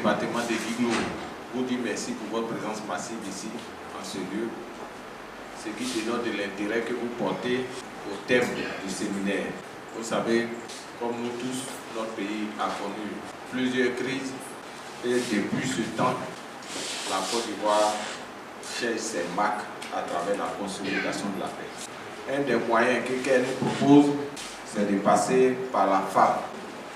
département de Guiglo vous dit merci pour votre présence massive ici, en ce lieu, ce qui dénote de l'intérêt que vous portez au thème du séminaire. Vous savez, comme nous tous, notre pays a connu plusieurs crises et depuis ce temps, la Côte d'Ivoire cherche ses marques à travers la consolidation de la paix. Un des moyens qu'elle nous propose, c'est de passer par la femme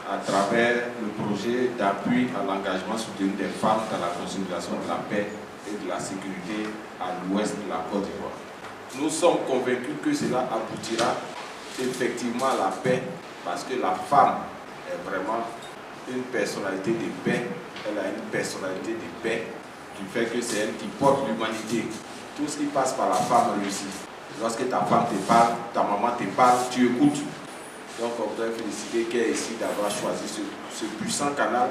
à travers le projet d'appui à l'engagement soutenu des femmes dans la consolidation de la paix et de la sécurité à l'ouest de la Côte d'Ivoire. Nous sommes convaincus que cela aboutira effectivement à la paix parce que la femme est vraiment une personnalité de paix, elle a une personnalité de paix qui fait que c'est elle qui porte l'humanité. Tout ce qui passe par la femme réussit. Lorsque ta femme te parle, ta maman te parle, tu écoutes. Donc on doit féliciter qu'elle ici d'avoir choisi ce puissant canal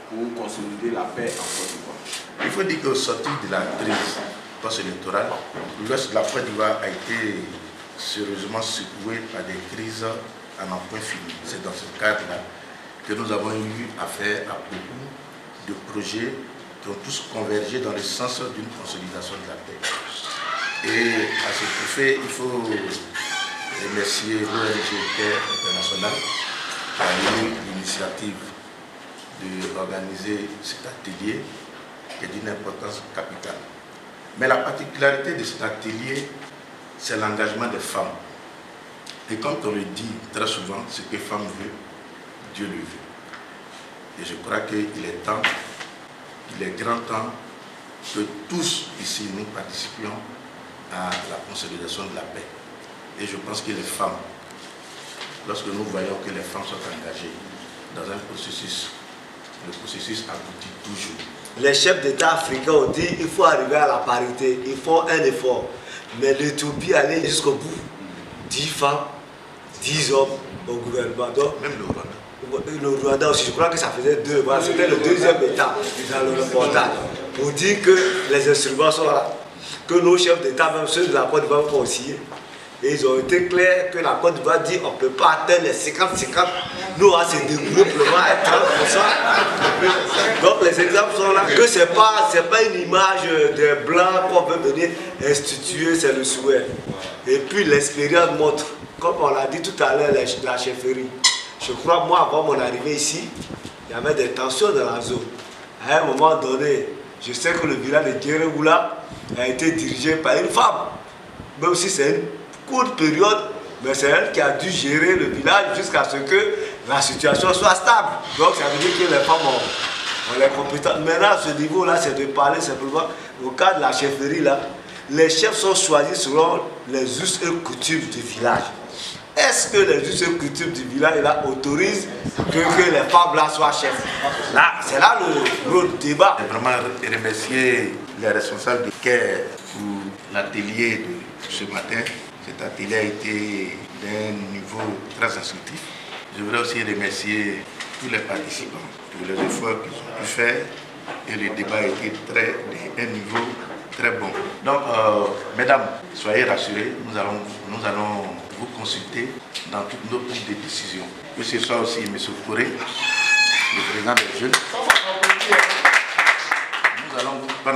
pour consolider la paix en Côte d'Ivoire. Il faut dire qu'au sortir de la crise post-électorale, l'ouest de la Côte d'Ivoire a été sérieusement secoué par des crises à n'en point fini. C'est dans ce cadre-là que nous avons eu affaire à beaucoup de projets qui ont tous convergé dans le sens d'une consolidation de la paix. Et à ce effet, il faut remercier l'ONG Care International qui a eu l'initiative d'organiser cet atelier qui est d'une importance capitale. Mais la particularité de cet atelier, c'est l'engagement des femmes. Et comme on le dit très souvent, ce que femme veut, Dieu le veut. Et je crois qu'il est temps, il est grand temps que tous ici nous participions à la consolidation de la paix. Et je pense que les femmes, lorsque nous voyons que les femmes sont engagées dans un processus, le processus aboutit toujours. Les chefs d'État africains ont dit qu'il faut arriver à la parité, il faut un effort. Mais l'Éthiopie allait jusqu'au bout. 10 femmes, 10 hommes au gouvernement. Donc, même le Rwanda. Le Rwanda aussi, je crois que ça faisait 2. Voilà, c'était le deuxième État dans le reportage. Pour dire que les instruments sont là, que nos chefs d'État, même ceux de la Côte d'Ivoire, vont aussi. Et ils ont été clairs que la Côte d'Ivoire dit qu'on ne peut pas atteindre les 50-50. Nous, c'est des groupements à 30%. Donc les exemples sont là. Que ce n'est pas une image des Blancs qu'on veut venir instituer, c'est le souhait. Et puis l'expérience montre, comme on l'a dit tout à l'heure, la chefferie. Je crois, moi, avant mon arrivée ici, il y avait des tensions dans la zone. À un moment donné, je sais que le village de Djeregoula a été dirigé par une femme. Même si c'est une courte période, mais c'est elle qui a dû gérer le village jusqu'à ce que la situation soit stable. Donc ça veut dire que les femmes ont les compétences. Maintenant, à ce niveau-là, c'est de parler simplement au cas de la chefferie là. Les chefs sont choisis selon les us et coutumes du village. Est-ce que les us et coutumes du village là, autorisent que les femmes là soient chefs? Là, c'est là le débat. Je veux vraiment remercier les responsables de CARE pour l'atelier de ce matin. Cet atelier a été d'un niveau très instructif. Je voudrais aussi remercier tous les participants pour les efforts qu'ils ont pu faire et le débat a été d'un niveau très bon. Donc, mesdames, soyez rassurées, nous allons vous consulter dans toutes nos prises de décision. Que ce soit aussi M. Coré, le président des jeunes.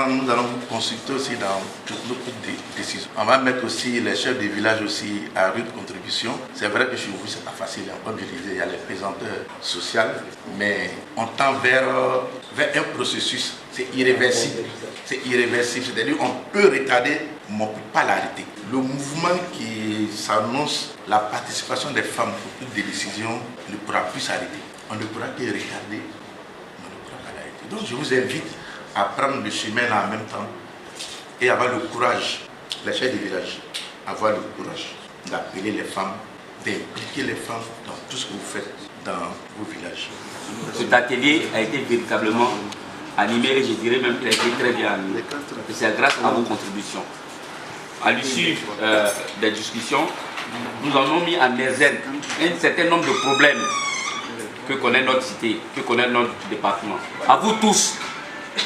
Nous allons vous consulter aussi dans toutes nos prises de décision. On va mettre aussi les chefs des villages aussi à rude contribution. C'est vrai que chez vous, c'est pas facile. Comme je disais, il y a les présenteurs sociaux, mais on tend vers un processus. C'est irréversible. C'est irréversible. C'est-à-dire qu'on peut retarder, mais on ne peut pas l'arrêter. Le mouvement qui s'annonce, la participation des femmes pour toutes les décisions ne pourra plus s'arrêter. On ne pourra que retarder, mais on ne pourra pas l'arrêter. Donc je vous invite à prendre le chemin là en même temps et avoir le courage, les chefs des villages, avoir le courage d'appeler les femmes, d'impliquer les femmes dans tout ce que vous faites dans vos villages. Cet atelier a été véritablement animé et je dirais même qu'il a été très bien animé. C'est grâce à vos contributions. À l'issue des discussions, nous en avons mis en exergue un certain nombre de problèmes que connaît notre cité, que connaît notre département. À vous tous,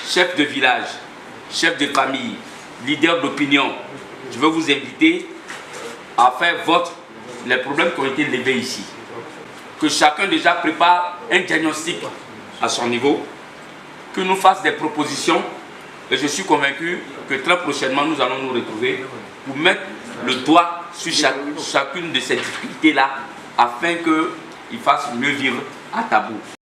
chefs de village, chefs de famille, leaders d'opinion, je veux vous inviter à faire vote les problèmes qui ont été levés ici. Que chacun déjà prépare un diagnostic à son niveau, qu'il nous fasse des propositions. Et je suis convaincu que très prochainement, nous allons nous retrouver pour mettre le doigt sur chacune de ces difficultés-là afin qu'il fasse mieux vivre à Tabou.